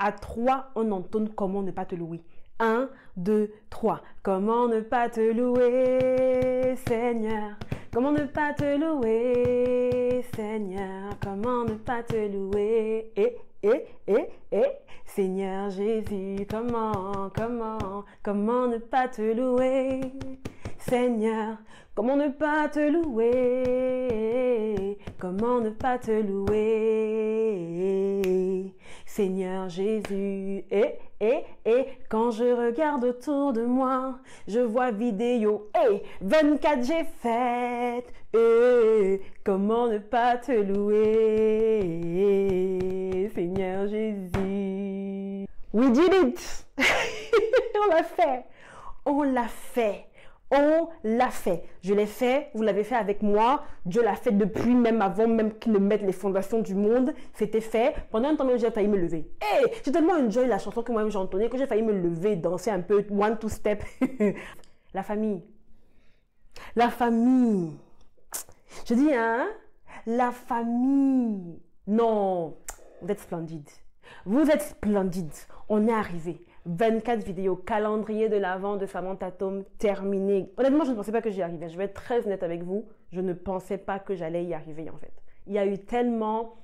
À 3, on entonne comment ne pas te louer. 1, 2, 3. Comment ne pas te louer, Seigneur? Comment ne pas te louer, Seigneur? Comment ne pas te louer? Seigneur Jésus, comment ne pas te louer, Seigneur? Comment ne pas te louer? Comment ne pas te louer, Seigneur Jésus? Quand je regarde autour de moi, je vois vidéo, 24 j'ai fait, comment ne pas te louer, Seigneur Jésus? We did it! On l'a fait! On l'a fait! On l'a fait. Je l'ai fait, vous l'avez fait avec moi. Dieu l'a fait depuis, même avant même qu'il ne mette les fondations du monde. C'était fait. Pendant un temps même, j'ai failli me lever. J'ai tellement enjoyé la chanson que moi-même j'ai entonnée que j'ai failli me lever, danser un peu, one, two step. La famille. La famille. Je dis, hein? La famille. Non. Vous êtes splendide. Vous êtes splendide. On est arrivé. 24 vidéos, calendrier de l'Avent de Samantha Tom terminé. Honnêtement, je ne pensais pas que j'y arrivais. Je vais être très honnête avec vous. Je ne pensais pas que j'allais y arriver, en fait. Il y a eu tellement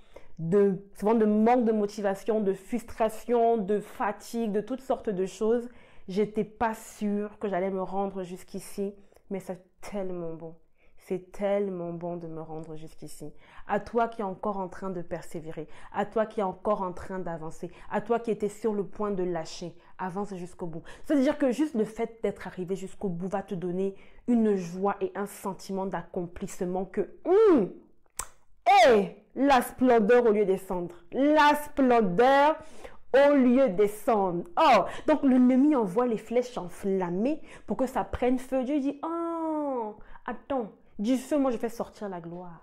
souvent de manque de motivation, de frustration, de fatigue, de toutes sortes de choses. J'étais pas sûre que j'allais me rendre jusqu'ici, mais c'est tellement bon. C'est tellement bon de me rendre jusqu'ici. À toi qui es encore en train de persévérer, à toi qui es encore en train d'avancer, à toi qui étais sur le point de lâcher, avance jusqu'au bout. C'est-à-dire que juste le fait d'être arrivé jusqu'au bout va te donner une joie et un sentiment d'accomplissement que... la splendeur au lieu des cendres. La splendeur au lieu des cendres. Oh, donc l'ennemi envoie les flèches enflammées pour que ça prenne feu. Dieu dit, oh, attends. Du feu, moi, je fais sortir la gloire.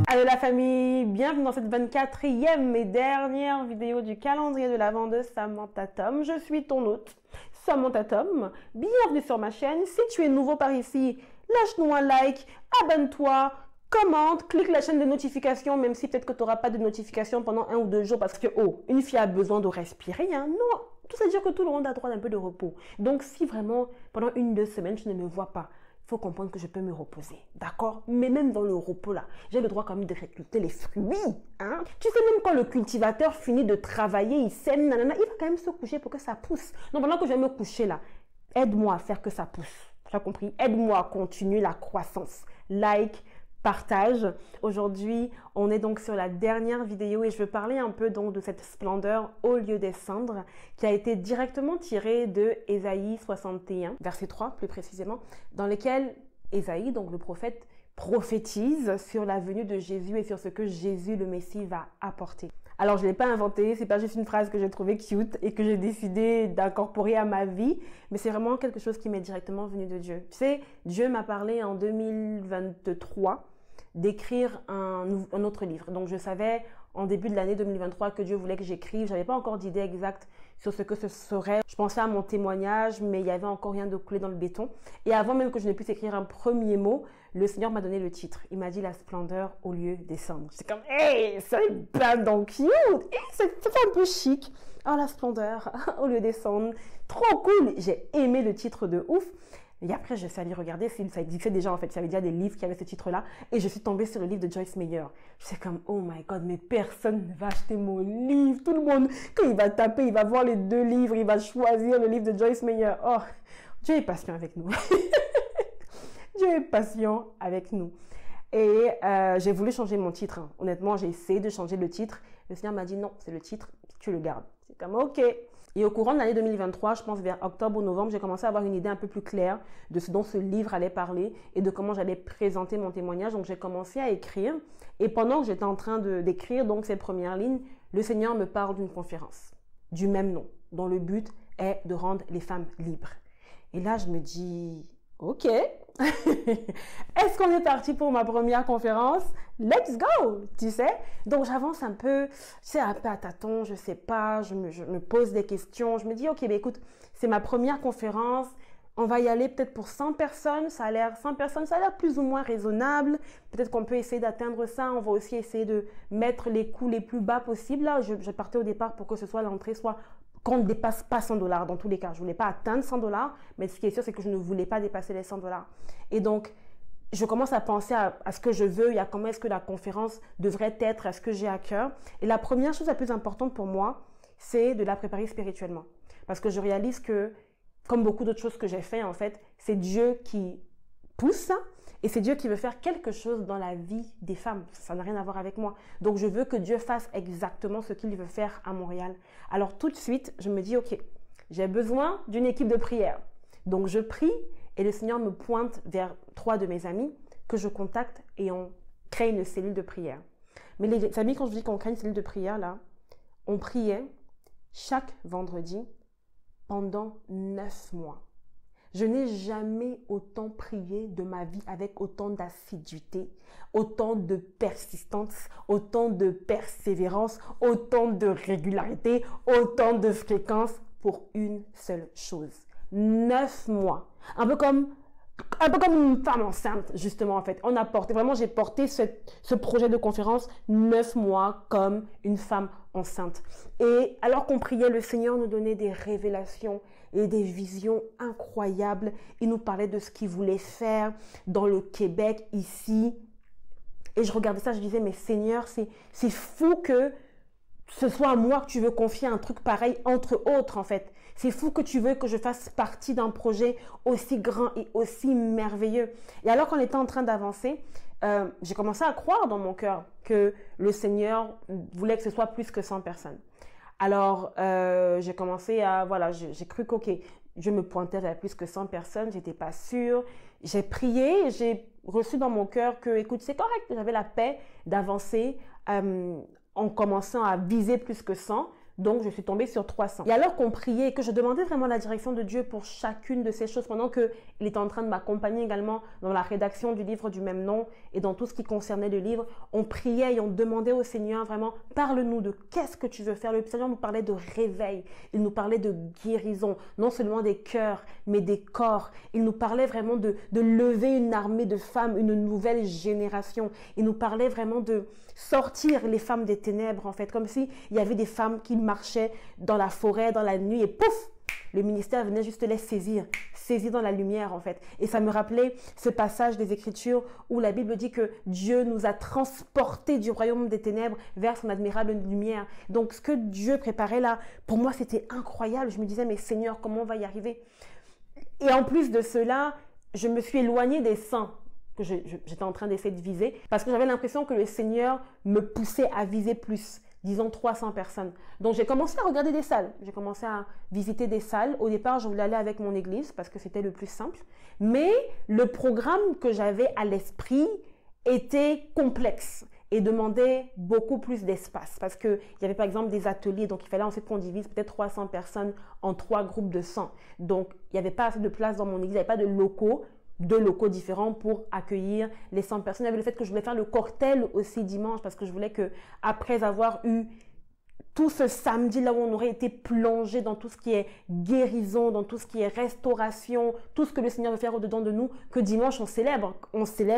Allô la famille, bienvenue dans cette 24e et dernière vidéo du calendrier de l'Avent de Samantha Tom. Je suis ton hôte, Samantha Tom. Bienvenue sur ma chaîne. Si tu es nouveau par ici, lâche-nous un like, abonne-toi, commente, clique la chaîne de notification, même si peut-être que tu n'auras pas de notification pendant 1 ou 2 jours parce que, une fille a besoin de respirer, hein. Non, tout ça veut dire que tout le monde a droit d'un peu de repos. Donc, si vraiment, pendant 1-2 semaines, je ne me vois pas, il faut comprendre que je peux me reposer, d'accord? Mais même dans le repos, là, j'ai le droit quand même de récolter les fruits, hein? Tu sais, même quand le cultivateur finit de travailler, il sème, nanana, il va quand même se coucher pour que ça pousse. Donc, pendant que je vais me coucher, là, aide-moi à faire que ça pousse. Tu as compris? Aide-moi à continuer la croissance. Like, partage. Aujourd'hui, on est donc sur la dernière vidéo et je veux parler un peu donc de cette splendeur au lieu des cendres qui a été directement tirée de Ésaïe 61, verset 3 plus précisément, dans lequel Ésaïe, donc le prophète, prophétise sur la venue de Jésus et sur ce que Jésus le Messie va apporter. Alors, je ne l'ai pas inventé, c'est pas juste une phrase que j'ai trouvée cute et que j'ai décidé d'incorporer à ma vie, mais c'est vraiment quelque chose qui m'est directement venu de Dieu. Tu sais, Dieu m'a parlé en 2023 d'écrire un autre livre. Donc, je savais en début de l'année 2023 que Dieu voulait que j'écrive. J'avais pas encore d'idée exacte sur ce que ce serait. Je pensais à mon témoignage, mais il y avait encore rien de coulé dans le béton. Et avant même que je ne puisse écrire un premier mot, le Seigneur m'a donné le titre. Il m'a dit la splendeur au lieu des cendres. C'est comme, c'est pas donc cute. C'est un peu chic. Oh, la splendeur au lieu des cendres. Trop cool. J'ai aimé le titre de ouf. Et après, je suis allée regarder si ça existait déjà, en fait. Il y avait déjà des livres qui avaient ce titre-là. Et je suis tombée sur le livre de Joyce Meyer. Je suis comme, oh my God, mais personne ne va acheter mon livre. Tout le monde, quand il va taper, il va voir les 2 livres, il va choisir le livre de Joyce Meyer. Oh, Dieu est patient avec nous. Dieu est patient avec nous. Et j'ai voulu changer mon titre. Hein. Honnêtement, j'ai essayé de changer le titre. Le Seigneur m'a dit, non, c'est le titre, tu le gardes. C'est comme, ok. Et au courant de l'année 2023, je pense vers octobre ou novembre, j'ai commencé à avoir une idée un peu plus claire de ce dont ce livre allait parler et de comment j'allais présenter mon témoignage. Donc, j'ai commencé à écrire. Et pendant que j'étais en train d'écrire donc ces premières lignes, le Seigneur me parle d'une conférence du même nom, dont le but est de rendre les femmes libres. Et là, je me dis, ok, est-ce qu'on est parti pour ma première conférence? Let's go, tu sais. Donc, j'avance un peu, un peu à tâtons, je sais pas, je me pose des questions. Je me dis, ok, écoute, c'est ma première conférence. on va y aller peut-être pour 100 personnes, 100 personnes, ça a l'air plus ou moins raisonnable. Peut-être qu'on peut essayer d'atteindre ça. On va aussi essayer de mettre les coûts les plus bas possibles. Là, je partais au départ pour que ce soit l'entrée soit qu'on ne dépasse pas 100 dollars dans tous les cas. Je ne voulais pas atteindre 100 dollars, mais ce qui est sûr, c'est que je ne voulais pas dépasser les 100 dollars. Et donc, je commence à penser à ce que je veux et à comment est-ce que la conférence devrait être, à ce que j'ai à cœur. Et la première chose la plus importante pour moi, c'est de la préparer spirituellement. Parce que je réalise que, comme beaucoup d'autres choses que j'ai fait, en fait, c'est Dieu qui pousse et c'est Dieu qui veut faire quelque chose dans la vie des femmes. Ça n'a rien à voir avec moi. Donc, je veux que Dieu fasse exactement ce qu'il veut faire à Montréal. Alors, tout de suite, je me dis, OK, j'ai besoin d'une équipe de prière. Donc, je prie et le Seigneur me pointe vers 3 de mes amis que je contacte et on crée une cellule de prière. Mais les amis, quand je dis qu'on crée une cellule de prière, là, on priait chaque vendredi pendant 9 mois. Je n'ai jamais autant prié de ma vie avec autant d'assiduité, autant de persistance, autant de persévérance, autant de régularité, autant de fréquence pour une seule chose. 9 mois. Un peu comme une femme enceinte, justement, en fait. J'ai porté ce projet de conférence 9 mois comme une femme enceinte. Et alors qu'on priait, le Seigneur nous donnait des révélations et des visions incroyables. Il nous parlait de ce qu'il voulait faire dans le Québec, ici. Et je regardais ça, je disais, mais Seigneur, c'est fou que ce soit à moi que tu veux confier un truc pareil entre autres, en fait. C'est fou que tu veux que je fasse partie d'un projet aussi grand et aussi merveilleux. Et alors qu'on était en train d'avancer, j'ai commencé à croire dans mon cœur que le Seigneur voulait que ce soit plus que 100 personnes. Alors, j'ai commencé à, voilà, j'ai cru qu'ok, je me pointais vers plus que 100 personnes, j'étais pas sûre. J'ai prié, j'ai reçu dans mon cœur que, écoute, c'est correct, j'avais la paix d'avancer en commençant à viser plus que 100. Donc, je suis tombée sur 300. Et alors qu'on priait et que je demandais vraiment la direction de Dieu pour chacune de ces choses, pendant qu'il était en train de m'accompagner également dans la rédaction du livre du même nom et dans tout ce qui concernait le livre, on priait et on demandait au Seigneur vraiment, parle-nous de qu'est-ce que tu veux faire. Le Seigneur nous parlait de réveil, il nous parlait de guérison, non seulement des cœurs, mais des corps. Il nous parlait vraiment de lever une armée de femmes, une nouvelle génération. Il nous parlait vraiment de sortir les femmes des ténèbres, en fait, comme s'il y avait des femmes qui marchaient dans la forêt, dans la nuit, et pouf, le ministère venait juste les saisir dans la lumière, en fait. Et ça me rappelait ce passage des Écritures où la Bible dit que Dieu nous a transportés du royaume des ténèbres vers son admirable lumière. Donc, ce que Dieu préparait là, pour moi, c'était incroyable. Je me disais, mais Seigneur, comment on va y arriver? Et en plus de cela, je me suis éloignée des saints que j'étais en train d'essayer de viser parce que j'avais l'impression que le Seigneur me poussait à viser plus. Disons 300 personnes. Donc, j'ai commencé à regarder des salles. J'ai commencé à visiter des salles. Au départ, je voulais aller avec mon église parce que c'était le plus simple. Mais le programme que j'avais à l'esprit était complexe et demandait beaucoup plus d'espace. Parce qu'il y avait par exemple des ateliers. Donc, il fallait ensuite qu'on divise peut-être 300 personnes en 3 groupes de 100. Donc, il n'y avait pas assez de place dans mon église. Il n'y avait pas de locaux. 2 locaux différents pour accueillir les 100 personnes. Il y avait le fait que je voulais faire le cocktail aussi dimanche parce que je voulais que, après avoir eu tout ce samedi là où on aurait été plongé dans tout ce qui est guérison, dans tout ce qui est restauration, tout ce que le Seigneur veut faire au-dedans de nous, que dimanche on célèbre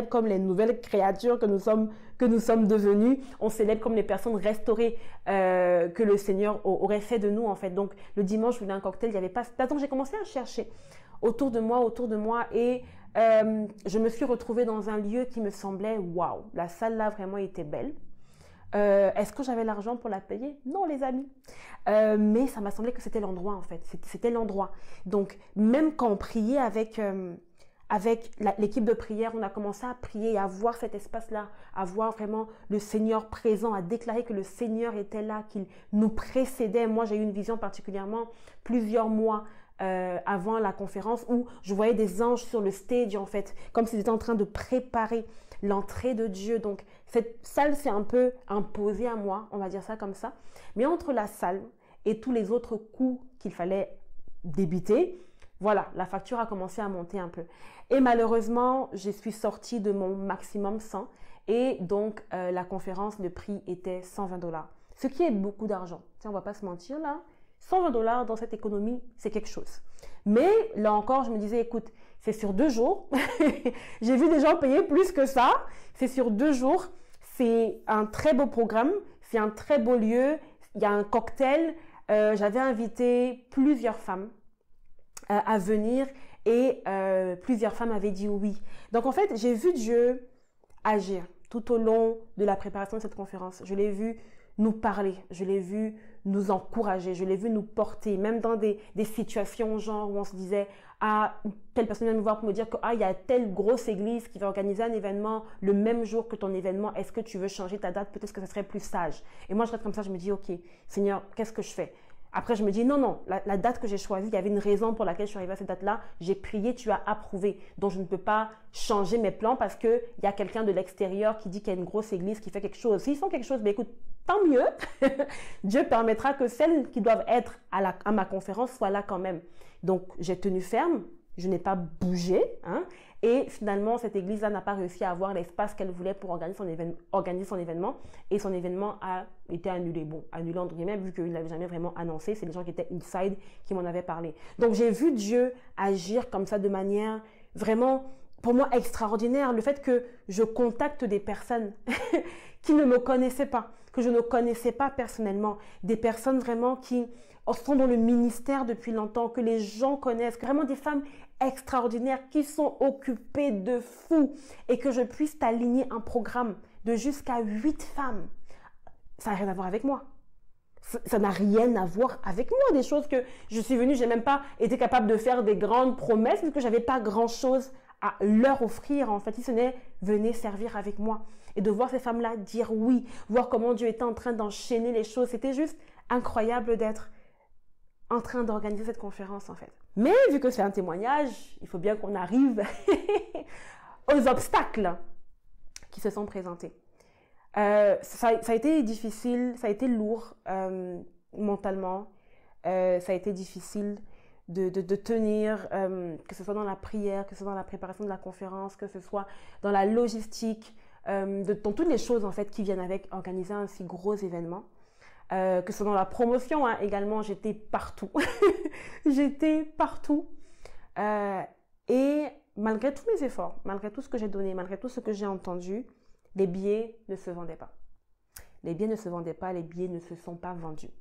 comme les nouvelles créatures que nous sommes devenues, on célèbre comme les personnes restaurées que le Seigneur aurait fait de nous, en fait. Donc le dimanche, je voulais un cocktail, il n'y avait pas. Donc j'ai commencé à chercher autour de moi et je me suis retrouvée dans un lieu qui me semblait waouh. La salle là vraiment était belle. Est-ce que j'avais l'argent pour la payer? Non, les amis. Mais ça m'a semblé que c'était l'endroit, en fait. C'était l'endroit. Donc, même quand on priait avec l'équipe de prière, on a commencé à prier, à voir cet espace-là, à voir vraiment le Seigneur présent, à déclarer que le Seigneur était là, qu'il nous précédait. Moi, j'ai eu une vision particulièrement plusieurs mois avant la conférence où je voyais des anges sur le stage, en fait, comme s'ils étaient en train de préparer l'entrée de Dieu. Donc, cette salle s'est un peu imposée à moi, on va dire ça comme ça. Mais entre la salle et tous les autres coûts qu'il fallait débiter, voilà, la facture a commencé à monter un peu. Et malheureusement, je suis sortie de mon maximum 100 et donc la conférence, le prix était 120 $. Ce qui est beaucoup d'argent. On ne va pas se mentir là. 120 $ dans cette économie, c'est quelque chose. Mais là encore, je me disais, écoute, c'est sur 2 jours. J'ai vu des gens payer plus que ça. C'est sur 2 jours. C'est un très beau programme. C'est un très beau lieu. Il y a un cocktail. J'avais invité plusieurs femmes à venir et plusieurs femmes avaient dit oui. Donc en fait, j'ai vu Dieu agir tout au long de la préparation de cette conférence. Je l'ai vu nous parler, je l'ai vu nous encourager, je l'ai vu nous porter, même dans des situations genre où on se disait « Ah, telle personne vient me voir pour me dire que il y a telle grosse église qui va organiser un événement le même jour que ton événement, est-ce que tu veux changer ta date? Peut-être que ça serait plus sage. » Et moi, je reste comme ça, je me dis « Ok, Seigneur, qu'est-ce que je fais ?» Après, je me dis, non, la date que j'ai choisie, il y avait une raison pour laquelle je suis arrivée à cette date-là. J'ai prié, tu as approuvé. Donc, je ne peux pas changer mes plans parce qu'il y a quelqu'un de l'extérieur qui dit qu'il y a une grosse église qui fait quelque chose. S'ils font quelque chose, ben écoute, tant mieux. Dieu permettra que celles qui doivent être à ma conférence soient là quand même. Donc, j'ai tenu ferme. Je n'ai pas bougé. Et finalement, cette église-là n'a pas réussi à avoir l'espace qu'elle voulait pour organiser son événement. Et son événement a été annulé. Bon, annulé entre guillemets, vu qu'il ne l'avait jamais vraiment annoncé. C'est les gens qui étaient inside qui m'en avaient parlé. Donc, j'ai vu Dieu agir comme ça de manière vraiment, pour moi, extraordinaire. Le fait que je contacte des personnes qui ne me connaissaient pas, que je ne connaissais pas personnellement. Des personnes vraiment qui sont dans le ministère depuis longtemps, que les gens connaissent. Vraiment des femmes extraordinaires qui sont occupées de fou et que je puisse t'aligner un programme de jusqu'à 8 femmes. Ça n'a rien à voir avec moi. Ça n'a rien à voir avec moi. Des choses que je suis venue, je n'ai même pas été capable de faire des grandes promesses parce que je n'avais pas grand-chose à leur offrir. En fait, si ce n'est venez servir avec moi. Et de voir ces femmes-là dire oui, voir comment Dieu était en train d'enchaîner les choses. C'était juste incroyable d'être en train d'organiser cette conférence en fait. Mais vu que c'est un témoignage, il faut bien qu'on arrive aux obstacles qui se sont présentés. Ça a été difficile, ça a été lourd mentalement, ça a été difficile de tenir, que ce soit dans la prière, que ce soit dans la préparation de la conférence, que ce soit dans la logistique, dans toutes les choses en fait qui viennent avec organiser un si gros événement. Que ce soit dans la promotion également, j'étais partout. J'étais partout. Et malgré tous mes efforts, malgré tout ce que j'ai donné, malgré tout ce que j'ai entendu, les billets ne se vendaient pas. Les billets ne se vendaient pas, les billets ne se sont pas vendus.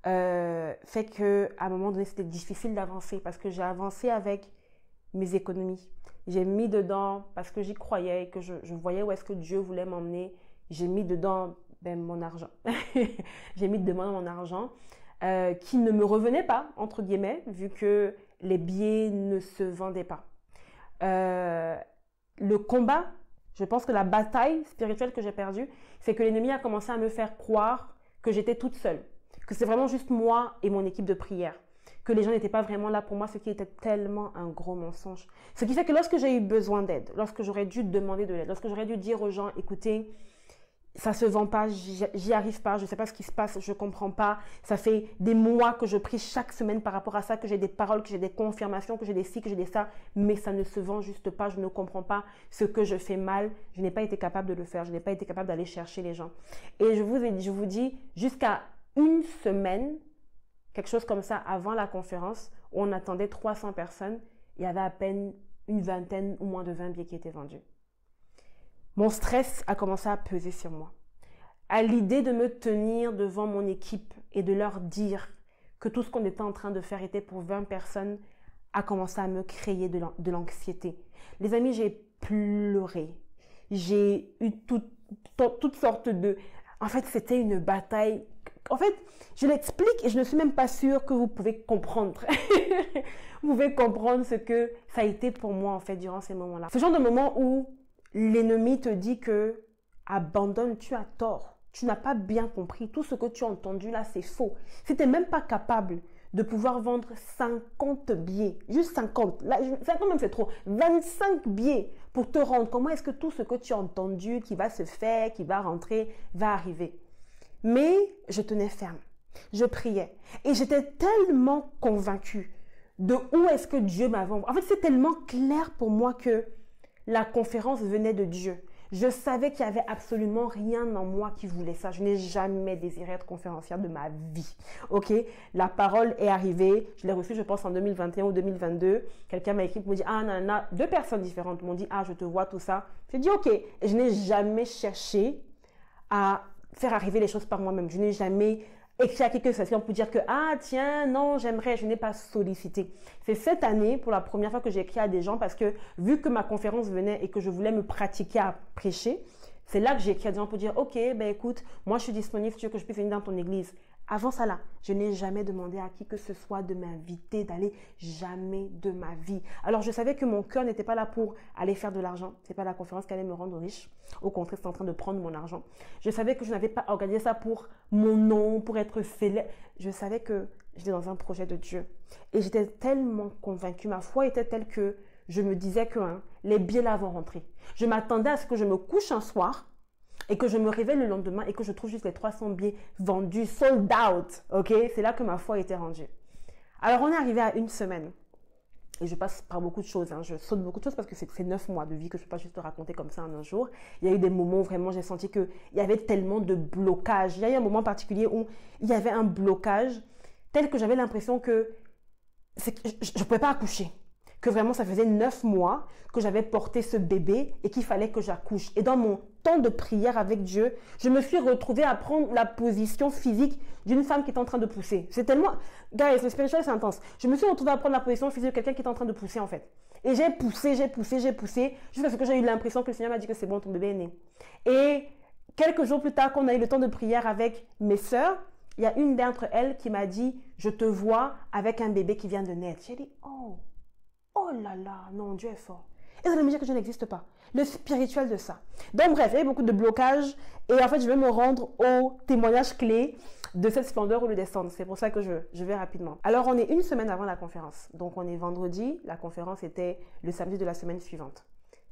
Fait qu'à un moment donné, c'était difficile d'avancer parce que j'ai avancé avec mes économies. J'ai mis dedans parce que j'y croyais et que je voyais où est-ce que Dieu voulait m'emmener. J'ai mis dedans mon argent. J'ai mis dedans mon argent qui ne me revenait pas, entre guillemets, vu que les billets ne se vendaient pas. Le combat, je pense que la bataille spirituelle que j'ai perdue, c'est que l'ennemi a commencé à me faire croire que j'étais toute seule, que c'est vraiment juste moi et mon équipe de prière, que les gens n'étaient pas vraiment là pour moi, ce qui était tellement un gros mensonge. Ce qui fait que lorsque j'ai eu besoin d'aide, lorsque j'aurais dû demander de l'aide, lorsque j'aurais dû dire aux gens, écoutez, ça se vend pas, j'y arrive pas, je sais pas ce qui se passe, je comprends pas. Ça fait des mois que je prie chaque semaine par rapport à ça, que j'ai des paroles, que j'ai des confirmations, que j'ai des ci, que j'ai des ça, mais ça ne se vend juste pas, je ne comprends pas ce que je fais mal. Je n'ai pas été capable de le faire, je n'ai pas été capable d'aller chercher les gens. Et je vous dis, jusqu'à une semaine, quelque chose comme ça, avant la conférence, où on attendait 300 personnes, il y avait à peine une vingtaine ou moins de 20 billets qui étaient vendus. Mon stress a commencé à peser sur moi. À l'idée de me tenir devant mon équipe et de leur dire que tout ce qu'on était en train de faire était pour 20 personnes a commencé à me créer de l'anxiété. Les amis, j'ai pleuré. J'ai eu toutes sortes de... En fait, c'était une bataille. En fait, je l'explique et je ne suis même pas sûre que vous pouvez comprendre. Vous pouvez comprendre ce que ça a été pour moi, en fait, durant ces moments-là. Ce genre de moment où l'ennemi te dit que abandonne, tu as tort. Tu n'as pas bien compris. Tout ce que tu as entendu là, c'est faux. Si tu n'es même pas capable de pouvoir vendre 50 billets, juste 50, là, 50 même c'est trop, 25 billets pour te rendre, comment est-ce que tout ce que tu as entendu, qui va se faire, qui va rentrer, va arriver? Mais je tenais ferme. Je priais. Et j'étais tellement convaincue de où est-ce que Dieu m'avait envoyé. En fait, c'est tellement clair pour moi que la conférence venait de Dieu. Je savais qu'il n'y avait absolument rien en moi qui voulait ça. Je n'ai jamais désiré être conférencière de ma vie. Ok? La parole est arrivée. Je l'ai reçue, je pense, en 2021 ou 2022. Quelqu'un m'a écrit pour me dire, ah, nana, deux personnes différentes m'ont dit, ah, je te vois, tout ça. J'ai dit, ok. Et je n'ai jamais cherché à faire arriver les choses par moi-même. Je n'ai jamais écrit à quelqu'un pour dire que, ah, tiens, non, j'aimerais. Je n'ai pas sollicité. C'est cette année, pour la première fois, que j'ai écrit à des gens parce que, vu que ma conférence venait et que je voulais me pratiquer à prêcher, c'est là que j'ai écrit à des gens pour dire, ok, ben écoute, moi je suis disponible si tu veux que je puisse venir dans ton église. Avant ça là, je n'ai jamais demandé à qui que ce soit de m'inviter, d'aller, jamais de ma vie. Alors je savais que mon cœur n'était pas là pour aller faire de l'argent. C'est pas la conférence qui allait me rendre riche. Au contraire, c'est en train de prendre mon argent. Je savais que je n'avais pas organisé ça pour mon nom, pour être célèbre. Je savais que j'étais dans un projet de Dieu. Et j'étais tellement convaincue, ma foi était telle que je me disais que les billets là vont rentrer. Je m'attendais à ce que je me couche un soir et que je me réveille le lendemain et que je trouve juste les 300 billets vendus, sold out. Ok? C'est là que ma foi était rendue. Alors, on est arrivé à une semaine. Et je passe par beaucoup de choses. Je saute beaucoup de choses parce que c'est 9 mois de vie que je ne peux pas juste te raconter comme ça en un jour. Il y a eu des moments où vraiment j'ai senti qu'il y avait tellement de blocages. Il y a eu un moment particulier où il y avait un blocage tel que j'avais l'impression que je ne pouvais pas accoucher. Que vraiment ça faisait 9 mois que j'avais porté ce bébé et qu'il fallait que j'accouche. Et dans mon temps de prière avec Dieu, je me suis retrouvée à prendre la position physique d'une femme qui est en train de pousser. C'est tellement... Guys, le spirituel, c'est intense. Je me suis retrouvée à prendre la position physique de quelqu'un qui est en train de pousser, en fait. Et j'ai poussé, jusqu'à ce que j'ai eu l'impression que le Seigneur m'a dit que c'est bon, ton bébé est né. Et quelques jours plus tard, quand on a eu le temps de prière avec mes sœurs, il y a une d'entre elles qui m'a dit, je te vois avec un bébé qui vient de naître. J'ai dit, oh là là, non, Dieu est fort. Et ça veut me dire que je n'existe pas. Le spirituel de ça. Donc bref, il y a eu beaucoup de blocages. Et en fait, je vais me rendre au témoignage clé de cette splendeur ou le descendre. C'est pour ça que je vais rapidement. Alors, on est une semaine avant la conférence. Donc, on est vendredi. La conférence était le samedi de la semaine suivante.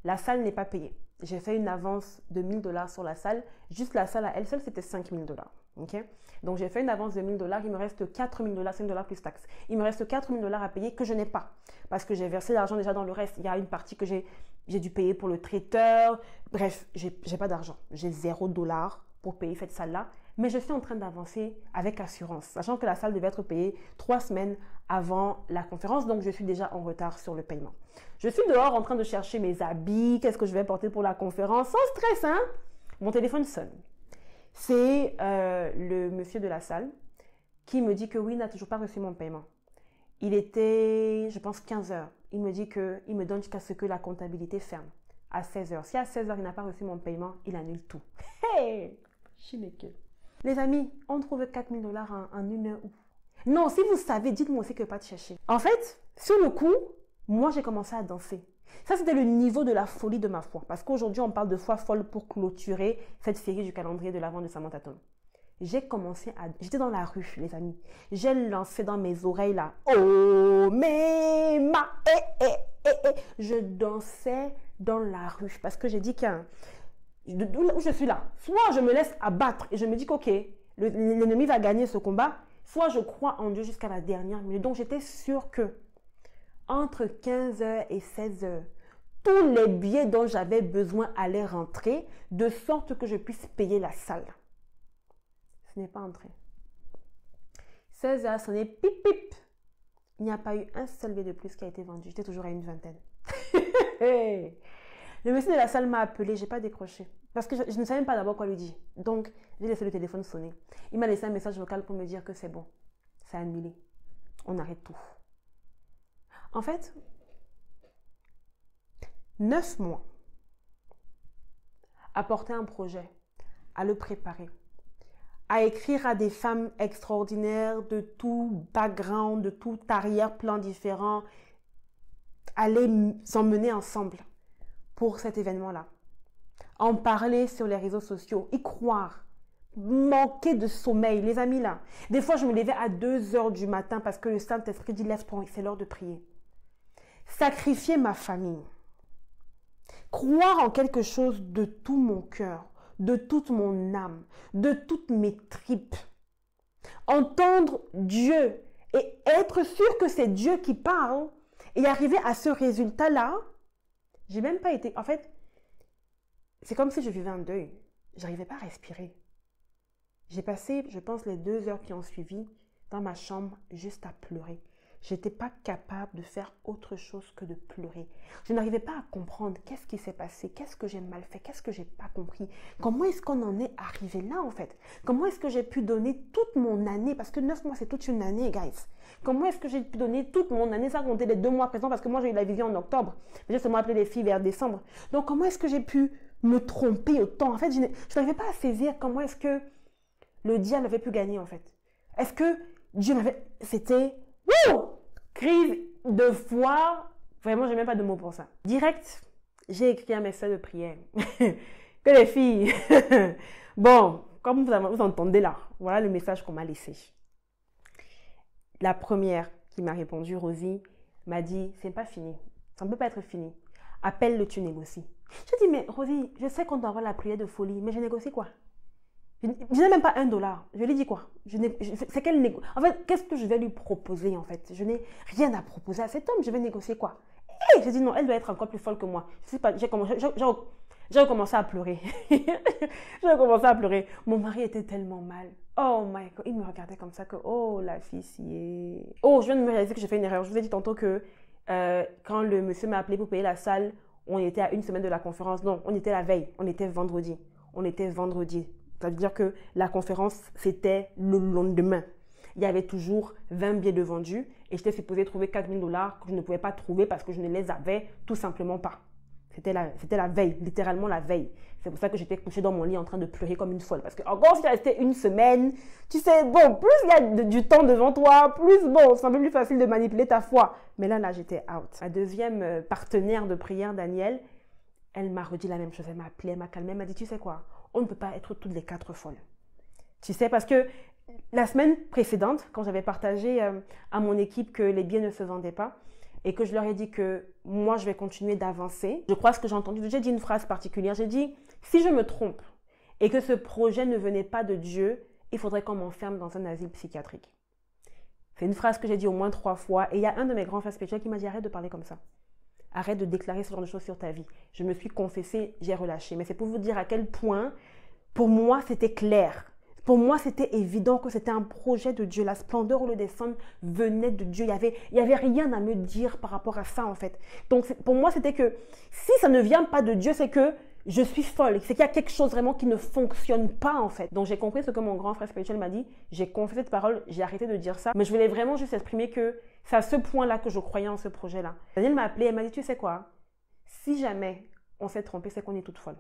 La salle n'est pas payée. J'ai fait une avance de 1 000 $ sur la salle. Juste la salle à elle seule, c'était 5 000 $. Okay? Donc, j'ai fait une avance de 1 000 $. Il me reste 4 000 $, 5 $ plus taxes. Il me reste 4 000 $ à payer que je n'ai pas. Parce que j'ai versé l'argent déjà dans le reste. Il y a une partie que j'ai dû payer pour le traiteur. Bref, j'ai pas d'argent. J'ai 0 $ pour payer cette salle-là. Mais je suis en train d'avancer avec assurance. Sachant que la salle devait être payée 3 semaines avant la conférence. Donc, je suis déjà en retard sur le paiement. Je suis dehors en train de chercher mes habits. Qu'est-ce que je vais porter pour la conférence? Sans stress, hein? Mon téléphone sonne. C'est le monsieur de la salle qui me dit que oui, il n'a toujours pas reçu mon paiement. Il était, je pense, 15 heures. Il me dit qu'il me donne jusqu'à ce que la comptabilité ferme à 16 heures. Si à 16 heures, il n'a pas reçu mon paiement, il annule tout. Hey! Chineke. Les amis, on trouve 4 000 $ en une heure. Non, si vous savez, dites-moi aussi que pas de chercher. En fait, sur le coup, moi, j'ai commencé à danser. Ça, c'était le niveau de la folie de ma foi. Parce qu'aujourd'hui, on parle de foi folle pour clôturer cette série du calendrier de l'Avent de Samantha Tom. J'ai commencé à... J'étais dans la rue, les amis. J'ai lancé dans mes oreilles là. Oh, mais ma... Je dansais dans la rue. Parce que j'ai dit où je suis là. Soit je me laisse abattre et je me dis qu'ok, l'ennemi va gagner ce combat. Soit je crois en Dieu jusqu'à la dernière minute. Donc, j'étais sûre que entre 15 h et 16 h, tous les billets dont j'avais besoin allaient rentrer de sorte que je puisse payer la salle. Ce n'est pas entré. 16 h, sonné pip pip. Il n'y a pas eu un seul billet de plus qui a été vendu. J'étais toujours à une vingtaine. Le monsieur de la salle m'a appelé, je n'ai pas décroché. Parce que je ne savais même pas d'abord quoi lui dire. Donc, j'ai laissé le téléphone sonner. Il m'a laissé un message vocal pour me dire que c'est bon. C'est annulé. On arrête tout. En fait, 9 mois à porter un projet, à le préparer, à écrire à des femmes extraordinaires de tout background, de tout arrière-plan différent, à les emmener ensemble pour cet événement-là. En parler sur les réseaux sociaux, y croire, manquer de sommeil, les amis là. Des fois, je me levais à 2 h du matin parce que le Saint-Esprit dit lève-toi, c'est l'heure de prier. Sacrifier ma famille. Croire en quelque chose de tout mon cœur, de toute mon âme, de toutes mes tripes. Entendre Dieu et être sûr que c'est Dieu qui parle et arriver à ce résultat-là, j'ai même pas été... En fait, c'est comme si je vivais un deuil. J'arrivais pas à respirer. J'ai passé, je pense, les 2 heures qui ont suivi dans ma chambre juste à pleurer. Je n'étais pas capable de faire autre chose que de pleurer. Je n'arrivais pas à comprendre qu'est-ce qui s'est passé, qu'est-ce que j'ai mal fait, qu'est-ce que j'ai pas compris. Comment est-ce qu'on en est arrivé là en fait? Comment est-ce que j'ai pu donner toute mon année? Parce que 9 mois c'est toute une année, guys. Comment est-ce que j'ai pu donner toute mon année sans compter les 2 mois présents? Parce que moi j'ai eu la vision en octobre. J'ai seulement appelé les filles vers décembre. Donc comment est-ce que j'ai pu me tromper autant? En fait, je n'arrivais pas à saisir comment est-ce que le diable avait pu gagner en fait. Est-ce que Dieu m'avait... C'était... Wouh! Crise de foi. Vraiment, je n'ai même pas de mots pour ça. Direct, j'ai écrit à mes sœurs de prière. Que les filles... Bon, comme vous entendez là, voilà le message qu'on m'a laissé. La première qui m'a répondu, Rosie, m'a dit, c'est pas fini. Ça ne peut pas être fini. Appelle-le, tu négocies. J'ai dit, mais Rosie, je sais qu'on doit avoir la prière de folie, mais je négocie quoi? Je n'ai même pas $1. Je lui dis quoi? C'est quel négo? En fait, qu'est-ce que je vais lui proposer en fait? Je n'ai rien à proposer à cet homme. Je vais négocier quoi? Et j'ai dit non, elle doit être encore plus folle que moi. Je sais pas, j'ai recommencé à pleurer. J'ai recommencé à pleurer. Mon mari était tellement mal. Oh my God, il me regardait comme ça que oh la fille si est... Oh, je viens de me réaliser que j'ai fait une erreur. Je vous ai dit tantôt que quand le monsieur m'a appelé pour payer la salle, on était à 1 semaine de la conférence. Non, on était la veille. On était vendredi. On était vendredi. Ça veut dire que la conférence, c'était le lendemain. Il y avait toujours 20 billets de vendus et j'étais supposée trouver $4 000 que je ne pouvais pas trouver parce que je ne les avais tout simplement pas. C'était la veille, littéralement la veille. C'est pour ça que j'étais couchée dans mon lit en train de pleurer comme une folle. Parce que encore si restait 1 semaine, tu sais, bon, plus il y a du temps devant toi, plus bon, c'est un peu plus facile de manipuler ta foi. Mais là, j'étais out. Ma deuxième partenaire de prière, Danielle, elle m'a redit la même chose. Elle m'a appelée, elle m'a calmée, elle m'a dit, tu sais quoi? On ne peut pas être toutes les 4 folles. Tu sais, parce que la semaine précédente, quand j'avais partagé à mon équipe que les billets ne se vendaient pas et que je leur ai dit que moi, je vais continuer d'avancer, je crois ce que j'ai entendu, j'ai dit une phrase particulière. J'ai dit, si je me trompe et que ce projet ne venait pas de Dieu, il faudrait qu'on m'enferme dans un asile psychiatrique. C'est une phrase que j'ai dit au moins 3 fois et il y a un de mes grands frères spirituels qui m'a dit, arrête de parler comme ça. Arrête de déclarer ce genre de choses sur ta vie. Je me suis confessée, j'ai relâché. Mais c'est pour vous dire à quel point, pour moi, c'était clair. Pour moi, c'était évident que c'était un projet de Dieu. La splendeur ou le descendre venait de Dieu. Il y avait rien à me dire par rapport à ça, en fait. Donc, pour moi, c'était que si ça ne vient pas de Dieu, c'est que je suis folle. C'est qu'il y a quelque chose vraiment qui ne fonctionne pas, en fait. Donc, j'ai compris ce que mon grand frère spirituel m'a dit. J'ai confessé cette parole. J'ai arrêté de dire ça. Mais je voulais vraiment juste exprimer que c'est à ce point-là que je croyais en ce projet-là. Danielle m'a appelée. Elle m'a dit, tu sais quoi? Si jamais on s'est trompé, c'est qu'on est toute folle.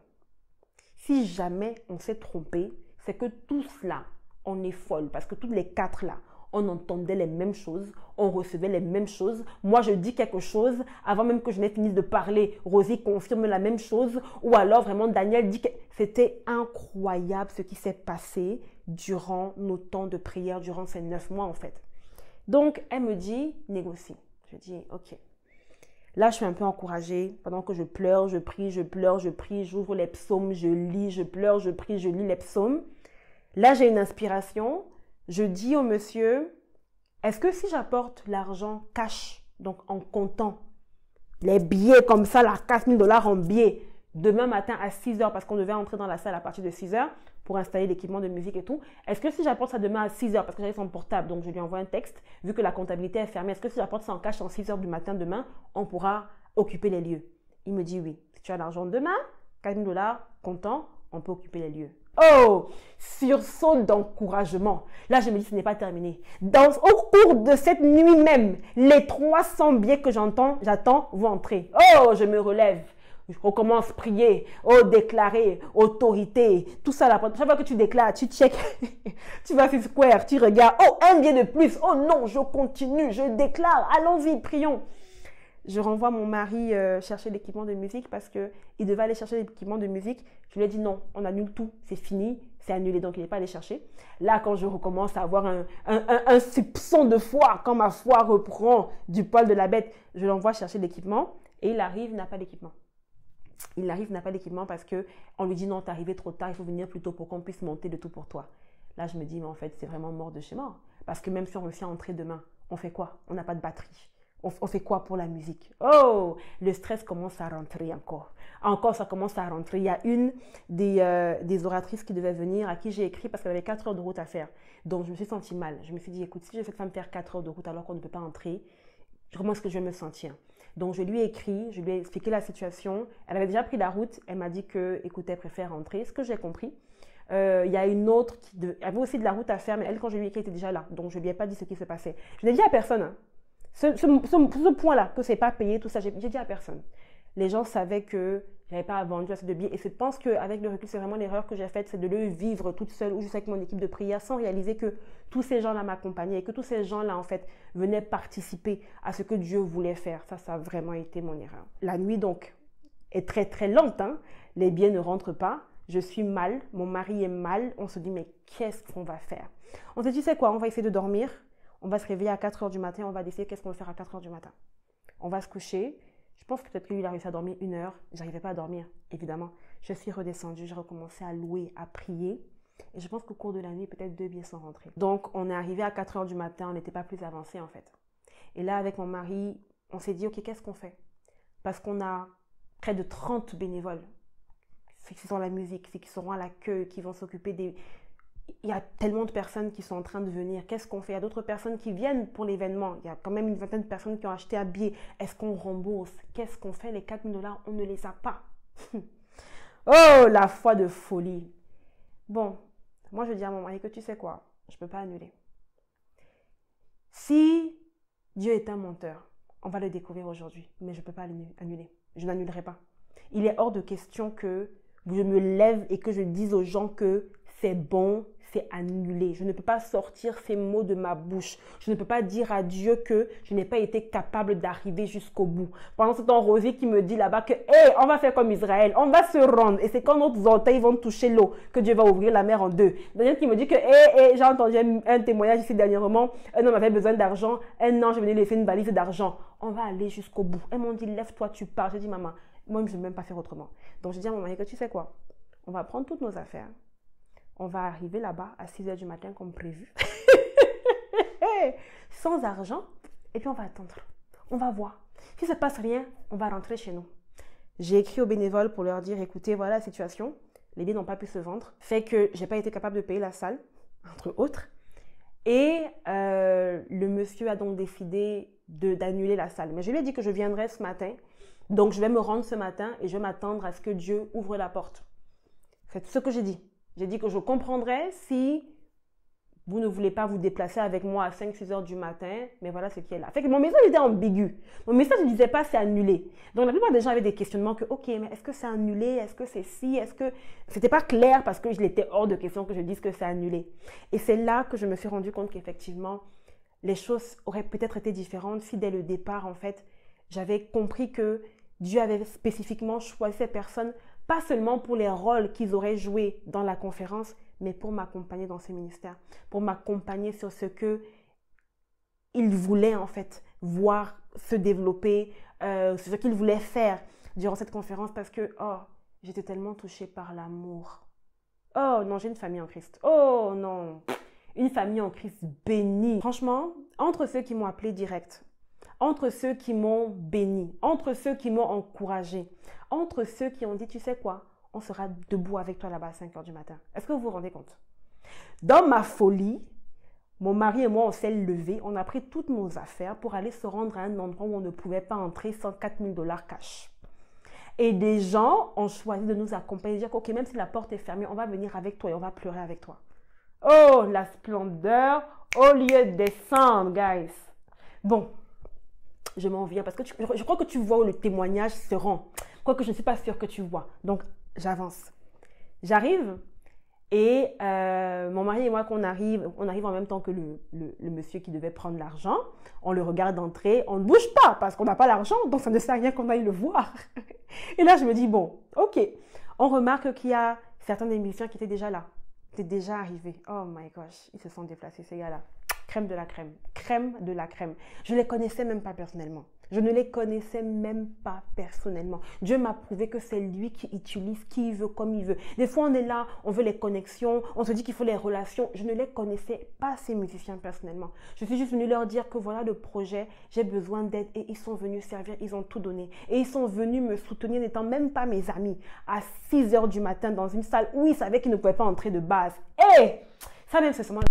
Si jamais on s'est trompé, c'est que tous là, on est folle. Parce que toutes les 4 là, on entendait les mêmes choses, on recevait les mêmes choses. Moi, je dis quelque chose, avant même que je n'ai fini de parler, Rosie confirme la même chose. Ou alors, vraiment, Daniel dit que c'était incroyable ce qui s'est passé durant nos temps de prière, durant ces 9 mois en fait. Donc, elle me dit, négocie. Je dis, ok. Là, je suis un peu encouragée. Pendant que je pleure, je prie, je pleure, je prie, j'ouvre les psaumes, je lis, je pleure, je prie, je lis les psaumes. Là, j'ai une inspiration. Je dis au monsieur, est-ce que si j'apporte l'argent cash, donc en comptant, les billets comme ça, là, $4 000 en billets, demain matin à 6 h, parce qu'on devait entrer dans la salle à partir de 6 h pour installer l'équipement de musique et tout, est-ce que si j'apporte ça demain à 6 h, parce que j'avais son portable, donc je lui envoie un texte, vu que la comptabilité est fermée, est-ce que si j'apporte ça en cash en 6 h du matin demain, on pourra occuper les lieux? Il me dit oui. Si tu as l'argent demain, $4 000 comptant, on peut occuper les lieux. Oh, sursaut d'encouragement. Là, je me dis, ce n'est pas terminé. Au cours de cette nuit même, les 300 billets que j'attends vont entrer. Oh, je me relève. Je recommence à prier, oh, déclarer, autorité, tout ça là. Chaque fois que tu déclares, tu check, tu vas sur Square, tu regardes, oh, un billet de plus, oh non, je continue, je déclare, allons-y, prions. Je renvoie mon mari chercher l'équipement de musique parce qu'il devait aller chercher l'équipement de musique. Je lui ai dit non, on annule tout, c'est fini, c'est annulé, donc il n'est pas allé chercher. Là, quand je recommence à avoir un soupçon de foi, quand ma foi reprend du poil de la bête, je l'envoie chercher l'équipement et il arrive, n'a pas d'équipement. Il arrive, n'a pas d'équipement parce qu'on lui dit non, t'es arrivé trop tard, il faut venir plus tôt pour qu'on puisse monter le tout pour toi. Là, je me dis, mais en fait, c'est vraiment mort de chez mort. Parce que même si on réussit à entrer demain, on fait quoi? On n'a pas de batterie. On fait quoi pour la musique? Oh, le stress commence à rentrer encore. Encore, ça commence à rentrer. Il y a une des oratrices qui devait venir, à qui j'ai écrit parce qu'elle avait 4 heures de route à faire. Donc, je me suis sentie mal. Je me suis dit, écoute, si je fais cette femme faire 4 heures de route alors qu'on ne peut pas entrer, comment est-ce que je vais me sentir? Donc, je lui ai écrit, je lui ai expliqué la situation. Elle avait déjà pris la route. Elle m'a dit que, écoute, elle préfère rentrer, ce que j'ai compris. Il y a une autre qui avait aussi de la route à faire, mais elle, quand je lui ai écrit, était déjà là. Donc, je ne lui ai pas dit ce qui se passait. Je n'ai dit à personne, hein. Ce point-là, que ce n'est pas payé, tout ça, j'ai dit à personne. Les gens savaient que je n'avais pas vendu assez de billets. Et je pense qu'avec le recul, c'est vraiment l'erreur que j'ai faite, c'est de le vivre toute seule ou juste avec mon équipe de prière sans réaliser que tous ces gens-là m'accompagnaient et que tous ces gens-là, en fait, venaient participer à ce que Dieu voulait faire. Ça a vraiment été mon erreur. La nuit, donc, est très, très lente, hein. Les billets ne rentrent pas. Je suis mal. Mon mari est mal. On se dit, mais qu'est-ce qu'on va faire? On se dit, tu sais quoi, on va essayer de dormir. On va se réveiller à 4 heures du matin, on va décider qu'est-ce qu'on va faire à 4 heures du matin. On va se coucher. Je pense que peut-être qu'il a réussi à dormir 1 heure. Je n'arrivais pas à dormir, évidemment. Je suis redescendue, j'ai recommencé à louer, à prier. Et je pense qu'au cours de la nuit, peut-être 2 billets sont rentrés. Donc, on est arrivé à 4 heures du matin, on n'était pas plus avancé en fait. Et là, avec mon mari, on s'est dit, ok, qu'est-ce qu'on fait? Parce qu'on a près de 30 bénévoles. Ceux qui sont à la musique, ceux qui seront à l'accueil, qui vont s'occuper des... Il y a tellement de personnes qui sont en train de venir. Qu'est-ce qu'on fait? Il y a d'autres personnes qui viennent pour l'événement. Il y a quand même une vingtaine de personnes qui ont acheté un billet. Est-ce qu'on rembourse? Qu'est-ce qu'on fait? Les 4 000 $, on ne les a pas. Oh, la foi de folie. Bon, moi je dis à mon mari que tu sais quoi? Je ne peux pas annuler. Si Dieu est un menteur, on va le découvrir aujourd'hui. Mais je ne peux pas annuler. Je n'annulerai pas. Il est hors de question que je me lève et que je dise aux gens que c'est bon, c'est annulé. Je ne peux pas sortir ces mots de ma bouche. Je ne peux pas dire à Dieu que je n'ai pas été capable d'arriver jusqu'au bout. Pendant ce temps, Rosie qui me dit là-bas que hey, on va faire comme Israël, on va se rendre. Et c'est quand nos orteils vont toucher l'eau que Dieu va ouvrir la mer en deux. Daniel qui me dit que j'ai entendu un témoignage ici dernièrement. Un homme avait besoin d'argent. Un an, je venais laisser une valise d'argent. On va aller jusqu'au bout. Elles m'ont dit lève-toi, tu pars. J'ai dit maman, moi je ne vais même pas faire autrement. Donc je dis à mon mari que tu sais quoi? On va prendre toutes nos affaires. On va arriver là-bas à 6 heures du matin comme prévu. Sans argent. Et puis on va attendre. On va voir. Si ça ne se passe rien, on va rentrer chez nous. J'ai écrit aux bénévoles pour leur dire, écoutez, voilà la situation. Les billets n'ont pas pu se vendre. Fait que je n'ai pas été capable de payer la salle, entre autres. Et le monsieur a donc décidé d'annuler la salle. Mais je lui ai dit que je viendrai ce matin. Donc je vais me rendre ce matin et je vais m'attendre à ce que Dieu ouvre la porte. C'est ce que j'ai dit. J'ai dit que je comprendrais si vous ne voulez pas vous déplacer avec moi à 5-6 heures du matin, mais voilà ce qui est là. Fait que mon message était ambigu. Mon message ne disait pas c'est annulé. Donc la plupart des gens avaient des questionnements que ok, mais est-ce que c'est annulé? Est-ce que c'est si? Est-ce que... C'était pas clair parce que il était hors de question que je dise que c'est annulé. Et c'est là que je me suis rendu compte qu'effectivement, les choses auraient peut-être été différentes si dès le départ, en fait, j'avais compris que Dieu avait spécifiquement choisi ces personnes pas seulement pour les rôles qu'ils auraient joués dans la conférence, mais pour m'accompagner dans ce ministère, pour m'accompagner sur ce qu'ils voulaient en fait voir se développer, sur ce qu'ils voulaient faire durant cette conférence parce que, oh, j'étais tellement touchée par l'amour. Oh non, j'ai une famille en Christ. Oh non, une famille en Christ bénie. Franchement, entre ceux qui m'ont appelé direct, entre ceux qui m'ont béni, entre ceux qui m'ont encouragé, entre ceux qui ont dit, tu sais quoi, on sera debout avec toi là-bas à 5 heures du matin. Est-ce que vous vous rendez compte? Dans ma folie, mon mari et moi, on s'est levés, on a pris toutes nos affaires pour aller se rendre à un endroit où on ne pouvait pas entrer sans 4 000 $ cash. Et des gens ont choisi de nous accompagner, de dire, ok, même si la porte est fermée, on va venir avec toi et on va pleurer avec toi. Oh, la splendeur au lieu de descendre, guys. Bon. Je m'en viens parce que je crois que tu vois où le témoignage se rend. Quoique je ne suis pas sûre que tu vois. Donc, j'avance. J'arrive et mon mari et moi, on arrive en même temps que le monsieur qui devait prendre l'argent. On le regarde entrer. On ne bouge pas parce qu'on n'a pas l'argent. Donc, ça ne sert à rien qu'on aille le voir. Et là, je me dis, bon, ok. On remarque qu'il y a certains des musiciens qui étaient déjà là. Qui étaient déjà arrivés. Oh my gosh, ils se sont déplacés, ces gars-là. Crème de la crème. Crème de la crème. Je ne les connaissais même pas personnellement. Je ne les connaissais même pas personnellement. Dieu m'a prouvé que c'est lui qui utilise qui il veut, comme il veut. Des fois, on est là, on veut les connexions, on se dit qu'il faut les relations. Je ne les connaissais pas, ces musiciens, personnellement. Je suis juste venue leur dire que voilà le projet, j'ai besoin d'aide et ils sont venus servir, ils ont tout donné. Et ils sont venus me soutenir n'étant même pas mes amis à 6 h du matin dans une salle où ils savaient qu'ils ne pouvaient pas entrer de base. Et ça même, c'est seulement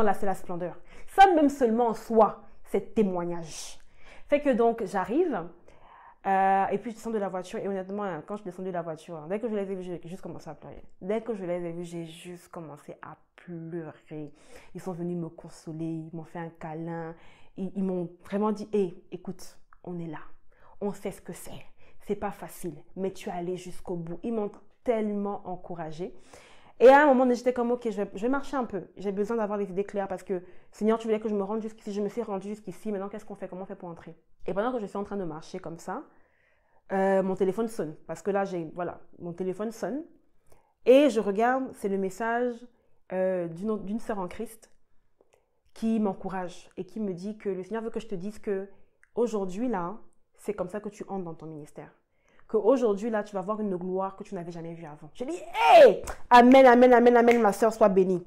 là, c'est la splendeur. Ça même seulement en soi, c'est témoignage. Fait que donc, j'arrive et puis je descends de la voiture et honnêtement, quand je descends de la voiture, dès que je les ai vus, j'ai juste commencé à pleurer. Dès que je les ai vus, j'ai juste commencé à pleurer. Ils sont venus me consoler, ils m'ont fait un câlin, ils m'ont vraiment dit, hey, écoute, on est là, on sait ce que c'est pas facile, mais tu es allé jusqu'au bout. Ils m'ont tellement encouragée. Et à un moment, j'étais comme, ok, je vais marcher un peu. J'ai besoin d'avoir des idées claires parce que, Seigneur, tu voulais que je me rende jusqu'ici. Je me suis rendue jusqu'ici. Maintenant, qu'est-ce qu'on fait? Comment on fait pour entrer? Et pendant que je suis en train de marcher comme ça, mon téléphone sonne. Parce que là, voilà, mon téléphone sonne. Et je regarde, c'est le message d'une sœur en Christ qui m'encourage et qui me dit que le Seigneur veut que je te dise que aujourd'hui, là, c'est comme ça que tu entres dans ton ministère. Qu'aujourd'hui, là, tu vas voir une gloire que tu n'avais jamais vue avant. J'ai dit, hey, amen, amen, amen, amen, ma soeur, sois bénie.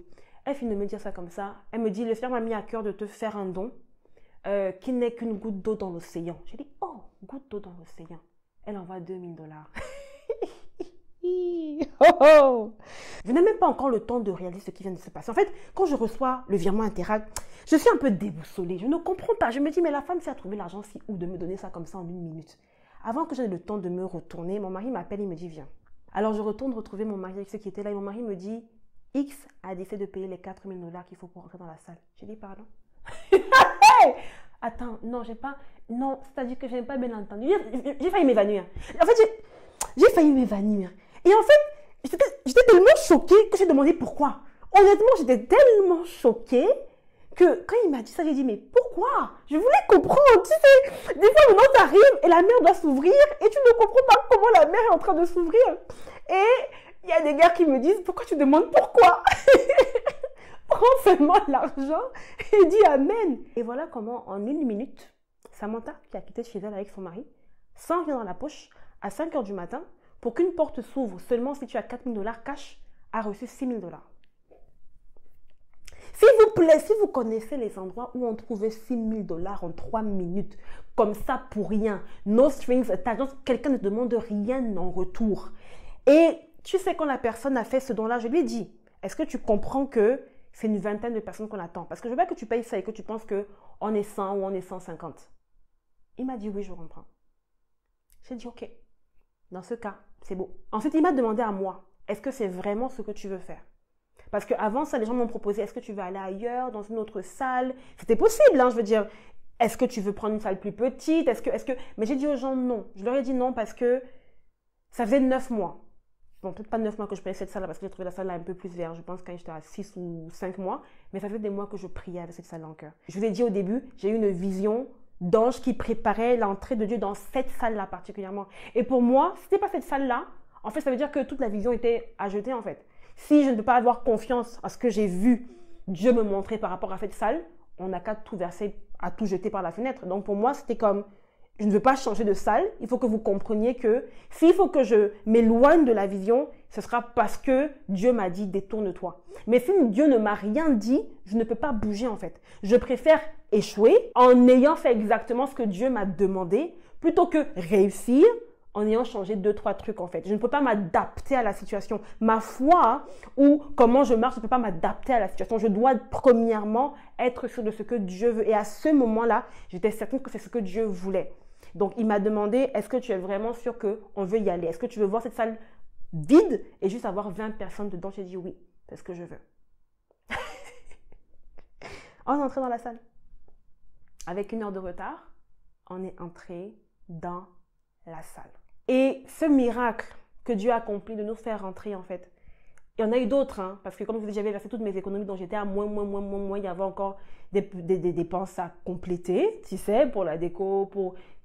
Elle finit de me dire ça comme ça. Elle me dit, le Seigneur m'a mis à cœur de te faire un don qui n'est qu'une goutte d'eau dans l'océan. J'ai dit, oh, goutte d'eau dans l'océan. Elle envoie 2000 $. Oh, oh. Je n'ai même pas encore le temps de réaliser ce qui vient de se passer. En fait, quand je reçois le virement Interact, je suis un peu déboussolée. Je ne comprends pas. Je me dis, mais la femme s'est à trouver l'argent si où de me donner ça comme ça en 1 minute. Avant que j'aie le temps de me retourner, mon mari m'appelle, il me dit, viens. Alors, je retourne retrouver mon mari avec ceux qui étaient là. Et mon mari me dit, X a décidé de payer les 4000 $ qu'il faut pour rentrer dans la salle. J'ai dit, pardon. Hey, attends, non, j'ai pas... Non, c'est-à-dire que je n'ai pas bien entendu. J'ai failli m'évanouir. En fait, j'ai failli m'évanouir. Et en fait, j'étais tellement choquée que j'ai demandé pourquoi. Honnêtement, j'étais tellement choquée que quand il m'a dit ça, j'ai dit, mais pourquoi? Je voulais comprendre, tu sais. Des fois, maintenant, tu arrives et la mer doit s'ouvrir et tu ne comprends pas comment la mer est en train de s'ouvrir. Et il y a des gars qui me disent, pourquoi tu demandes pourquoi? Prends seulement l'argent et dis amen. Et voilà comment, en 1 minute, Samantha, qui a quitté chez elle avec son mari, sans rien dans la poche, à 5 h du matin, pour qu'une porte s'ouvre seulement si tu as 4000 $ cash, a reçu 6000 $. S'il vous plaît, si vous connaissez les endroits où on trouvait 6000 $ en 3 minutes, comme ça pour rien, no strings attached, quelqu'un ne demande rien en retour. Et tu sais, quand la personne a fait ce don-là, je lui ai dit, est-ce que tu comprends que c'est une vingtaine de personnes qu'on attend? Parce que je veux pas que tu payes ça et que tu penses qu'on est 100 ou on est 150. Il m'a dit, oui, je comprends. J'ai dit, ok, dans ce cas, c'est beau. Ensuite, il m'a demandé à moi, est-ce que c'est vraiment ce que tu veux faire? Parce qu'avant ça, les gens m'ont proposé, est-ce que tu veux aller ailleurs, dans une autre salle? C'était possible, hein, je veux dire. Est-ce que tu veux prendre une salle plus petite? Mais j'ai dit aux gens non. Je leur ai dit non parce que ça faisait 9 mois. Bon, peut-être pas 9 mois que je payais cette salle parce que j'ai trouvé la salle là un peu plus verte. Je pense quand j'étais à 6 ou 5 mois. Mais ça faisait des mois que je priais avec cette salle en cœur. Je vous ai dit au début, j'ai eu une vision d'ange qui préparait l'entrée de Dieu dans cette salle-là particulièrement. Et pour moi, si ce n'était pas cette salle-là, en fait, ça veut dire que toute la vision était à jeter en fait. Si je ne peux pas avoir confiance à ce que j'ai vu Dieu me montrer par rapport à cette salle, on n'a qu'à tout verser, à tout jeter par la fenêtre. Donc pour moi, c'était comme, je ne veux pas changer de salle. Il faut que vous compreniez que s'il faut que je m'éloigne de la vision, ce sera parce que Dieu m'a dit détourne-toi. Mais si Dieu ne m'a rien dit, je ne peux pas bouger en fait. Je préfère échouer en ayant fait exactement ce que Dieu m'a demandé plutôt que réussir en ayant changé 2-3 trucs en fait. Je ne peux pas m'adapter à la situation. Ma foi ou comment je marche, je ne peux pas m'adapter à la situation. Je dois premièrement être sûr de ce que Dieu veut. Et à ce moment-là, j'étais certaine que c'est ce que Dieu voulait. Donc, il m'a demandé, est-ce que tu es vraiment sûr qu'on veut y aller? Est-ce que tu veux voir cette salle vide et juste avoir 20 personnes dedans? J'ai dit oui, c'est ce que je veux. On est entré dans la salle. Avec 1 heure de retard, on est entré dans la salle. Et ce miracle que Dieu a accompli de nous faire rentrer en fait, il y en a eu d'autres, hein, parce que comme je vous dis, j'avais versé toutes mes économies, donc j'étais à moins, il y avait encore des dépenses à compléter, tu sais, pour la déco,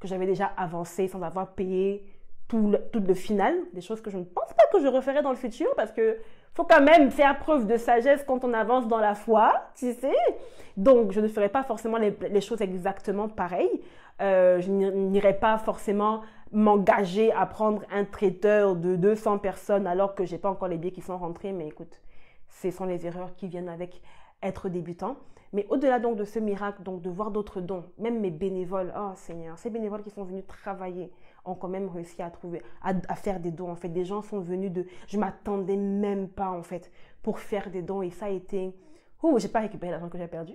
que j'avais déjà avancé sans avoir payé tout le final, des choses que je ne pense pas que je referai dans le futur, parce que faut quand même faire preuve de sagesse quand on avance dans la foi, tu sais. Donc, je ne ferai pas forcément les choses exactement pareilles. Je n'irai pas forcément m'engager à prendre un traiteur de 200 personnes alors que je n'ai pas encore les billets qui sont rentrés. Mais écoute, ce sont les erreurs qui viennent avec être débutant. Mais au-delà donc de ce miracle, donc de voir d'autres dons, même mes bénévoles, oh Seigneur, ces bénévoles qui sont venus travailler ont quand même réussi à trouver, à faire des dons. En fait, des gens sont venus je m'attendais même pas en fait pour faire des dons et ça a été, j'ai pas récupéré l'argent que j'ai perdu.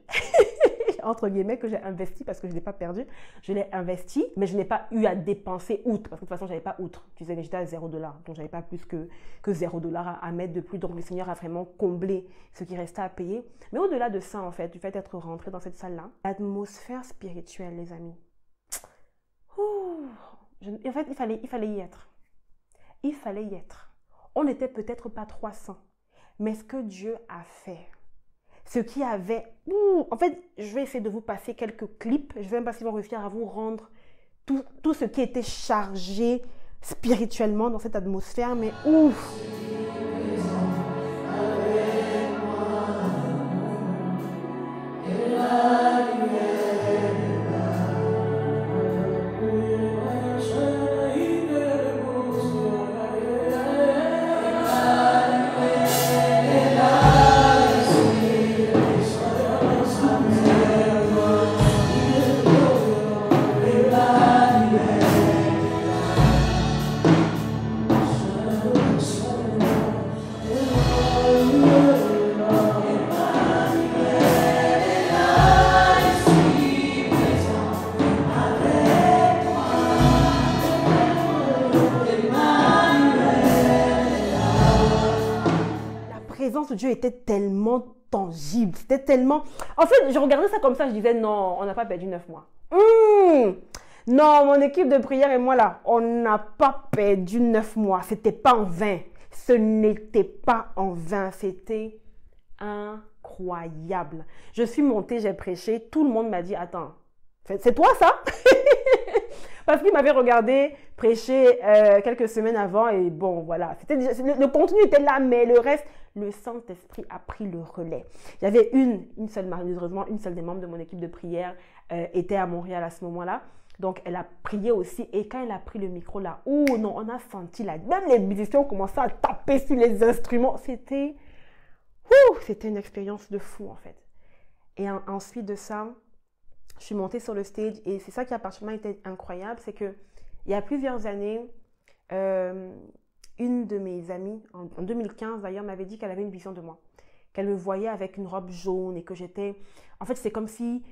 Entre guillemets, que j'ai investi parce que je ne l'ai pas perdu. Je l'ai investi, mais je n'ai pas eu à dépenser outre parce que de toute façon, je n'avais pas outre. Tu sais, j'étais à 0$. Donc, je n'avais pas plus que 0$ à mettre de plus. Donc, le Seigneur a vraiment comblé ce qui restait à payer. Mais au-delà de ça, en fait, du fait d'être rentré dans cette salle-là, l'atmosphère spirituelle, les amis. En fait, il fallait y être. Il fallait y être. On n'était peut-être pas 300. Mais ce que Dieu a fait, ce qui avait... en fait, je vais essayer de vous passer quelques clips. Je ne sais même pas s'ils vont réussir à vous rendre tout ce qui était chargé spirituellement dans cette atmosphère. Mais ouf! Dieu était tellement tangible, c'était tellement... En fait, je regardais ça comme ça, je disais non, on n'a pas perdu 9 mois. Non, mon équipe de prière et moi là, on n'a pas perdu 9 mois, c'était pas en vain. Ce n'était pas en vain, c'était incroyable. Je suis montée, j'ai prêché, tout le monde m'a dit, attends, c'est toi ça? Parce qu'il m'avait regardé prêcher quelques semaines avant et bon, voilà. Le contenu était là, mais le reste, le Saint-Esprit a pris le relais. Il y avait malheureusement, une seule des membres de mon équipe de prière était à Montréal à ce moment-là. Donc, elle a prié aussi. Et quand elle a pris le micro là, non, on a senti là. Même les musiciens ont commencé à taper sur les instruments. C'était une expérience de fou en fait. Et ensuite de ça, je suis montée sur le stage et c'est ça qui a particulièrement été incroyable, c'est que il y a plusieurs années, une de mes amies, en 2015 d'ailleurs, m'avait dit qu'elle avait une vision de moi, qu'elle me voyait avec une robe jaune et que j'étais... En fait, c'est comme si,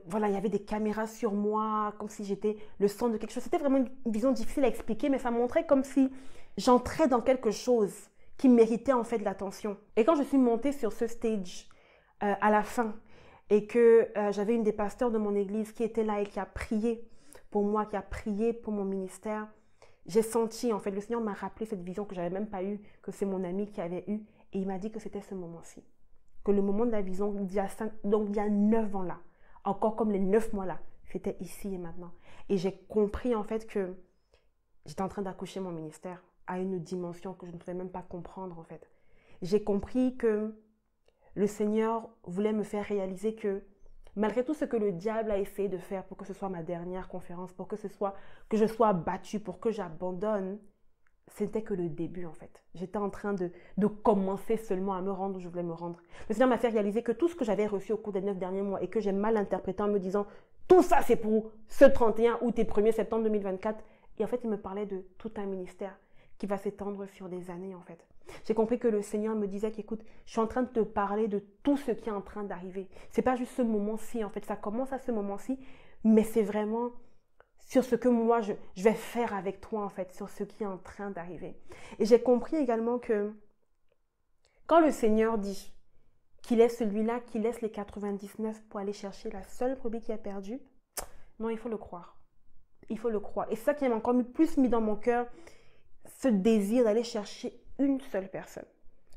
voilà, il y avait des caméras sur moi, comme si j'étais le centre de quelque chose. C'était vraiment une vision difficile à expliquer, mais ça montrait comme si j'entrais dans quelque chose qui méritait en fait de l'attention. Et quand je suis montée sur ce stage, à la fin, et que j'avais une des pasteurs de mon église qui était là et qui a prié pour moi, qui a prié pour mon ministère, j'ai senti, en fait, le Seigneur m'a rappelé cette vision que je n'avais même pas eue, que c'est mon ami qui avait eue, et il m'a dit que c'était ce moment-ci. Que le moment de la vision, donc il y a 9 ans là, encore comme les 9 mois là, c'était ici et maintenant. Et j'ai compris en fait que j'étais en train d'accoucher mon ministère à une dimension que je ne pouvais même pas comprendre en fait. J'ai compris que le Seigneur voulait me faire réaliser que malgré tout ce que le diable a essayé de faire pour que ce soit ma dernière conférence, pour que je sois battue, pour que j'abandonne, c'était que le début en fait. J'étais en train de commencer seulement à me rendre où je voulais me rendre. Le Seigneur m'a fait réaliser que tout ce que j'avais reçu au cours des 9 derniers mois et que j'ai mal interprété en me disant tout ça c'est pour ce 31 août et 1er septembre 2024. Et en fait, il me parlait de tout un ministère qui va s'étendre sur des années en fait. J'ai compris que le Seigneur me disait qu'écoute, je suis en train de te parler de tout ce qui est en train d'arriver. C'est pas juste ce moment-ci en fait, ça commence à ce moment-ci, mais c'est vraiment sur ce que moi je vais faire avec toi en fait, sur ce qui est en train d'arriver. Et j'ai compris également que quand le Seigneur dit qu'il est celui-là qui laisse les 99 pour aller chercher la seule brebis qui est perdue, non, il faut le croire. Il faut le croire. Et c'est ça qui m'a encore plus mis dans mon cœur, ce désir d'aller chercher une seule personne.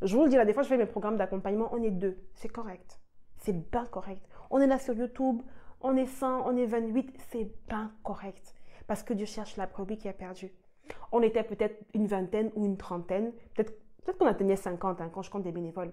Je vous le dis, là, des fois, je fais mes programmes d'accompagnement, on est 2. C'est correct. C'est bien correct. On est là sur YouTube, on est 100, on est 28, c'est bien correct. Parce que Dieu cherche la brebis qui est perdue. On était peut-être une vingtaine ou une trentaine, peut-être qu'on atteignait 50 quand je compte des bénévoles.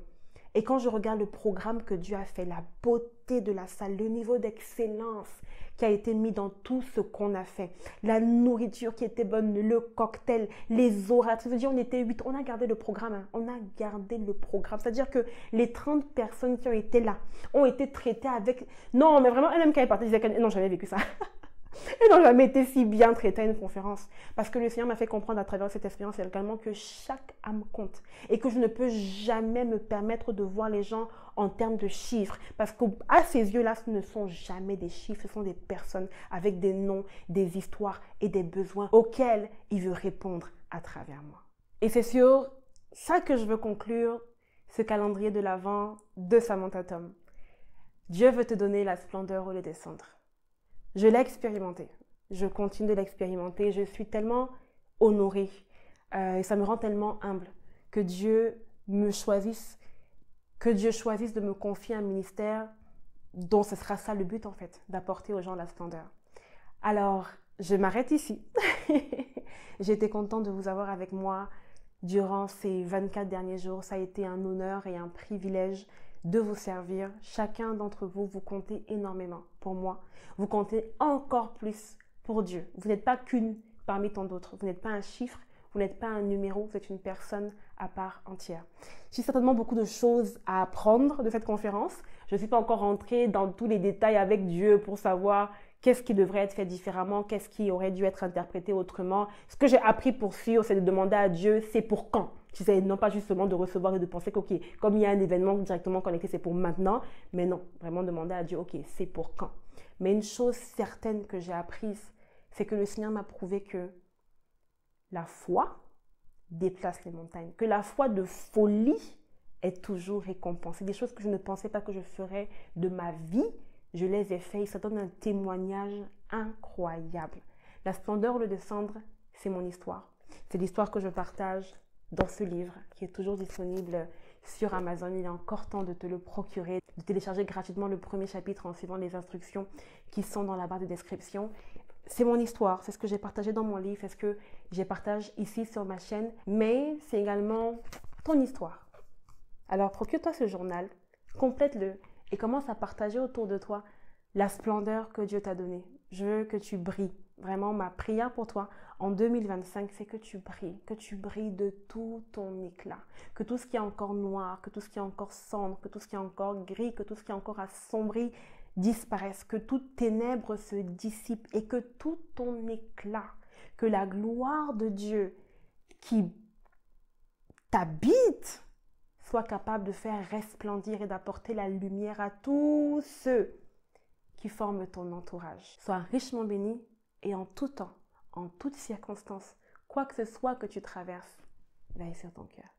Et quand je regarde le programme que Dieu a fait, la beauté de la salle, le niveau d'excellence qui a été mis dans tout ce qu'on a fait, la nourriture qui était bonne, le cocktail, les oratoires, je veux dire, on était 8, on a gardé le programme, hein. On a gardé le programme. C'est-à-dire que les 30 personnes qui ont été là ont été traitées avec... Non, mais vraiment, elle-même quand elle partait, disait que non, j'avais vécu ça. Et n'ont jamais été si bien traité à une conférence. Parce que le Seigneur m'a fait comprendre à travers cette expérience également que chaque âme compte. Et que je ne peux jamais me permettre de voir les gens en termes de chiffres. Parce qu'à ses yeux-là, ce ne sont jamais des chiffres. Ce sont des personnes avec des noms, des histoires et des besoins auxquels il veut répondre à travers moi. Et c'est sur ça que je veux conclure ce calendrier de l'Avent de Samantha Tom. Dieu veut te donner la splendeur au lieu des cendres. Je l'ai expérimenté. Je continue de l'expérimenter. Je suis tellement honorée et ça me rend tellement humble que Dieu me choisisse, que Dieu choisisse de me confier un ministère dont ce sera ça le but en fait, d'apporter aux gens la splendeur. Alors, je m'arrête ici. J'ai été contente de vous avoir avec moi durant ces 24 derniers jours. Ça a été un honneur et un privilège de vous servir. Chacun d'entre vous, vous comptez énormément pour moi. Vous comptez encore plus pour Dieu. Vous n'êtes pas qu'une parmi tant d'autres. Vous n'êtes pas un chiffre, vous n'êtes pas un numéro, vous êtes une personne à part entière. J'ai certainement beaucoup de choses à apprendre de cette conférence. Je ne suis pas encore rentrée dans tous les détails avec Dieu pour savoir qu'est-ce qui devrait être fait différemment, qu'est-ce qui aurait dû être interprété autrement. Ce que j'ai appris pour sûr, c'est de demander à Dieu, c'est pour quand? Tu sais, non pas justement de recevoir et de penser que, ok, comme il y a un événement directement connecté, c'est pour maintenant. Mais non, vraiment demander à Dieu, ok, c'est pour quand? Mais une chose certaine que j'ai apprise, c'est que le Seigneur m'a prouvé que la foi déplace les montagnes, que la foi de folie est toujours récompensée. Des choses que je ne pensais pas que je ferais de ma vie, je les ai fait et ça donne un témoignage incroyable. La splendeur ou le descendre, c'est mon histoire. C'est l'histoire que je partage dans ce livre qui est toujours disponible sur Amazon. Il est encore temps de te le procurer, de télécharger gratuitement le premier chapitre en suivant les instructions qui sont dans la barre de description. C'est mon histoire, c'est ce que j'ai partagé dans mon livre, c'est ce que j'ai partagé ici sur ma chaîne, mais c'est également ton histoire. Alors procure-toi ce journal, complète-le et commence à partager autour de toi la splendeur que Dieu t'a donnée. Je veux que tu brilles. Vraiment, ma prière pour toi en 2025, c'est que tu brilles de tout ton éclat. Que tout ce qui est encore noir, que tout ce qui est encore sombre, que tout ce qui est encore gris, que tout ce qui est encore assombri disparaisse, que toute ténèbre se dissipe et que tout ton éclat, que la gloire de Dieu qui t'habite soit capable de faire resplendir et d'apporter la lumière à tous ceux qui forment ton entourage. Sois richement béni et en tout temps, en toutes circonstances, quoi que ce soit que tu traverses, veille sur ton cœur.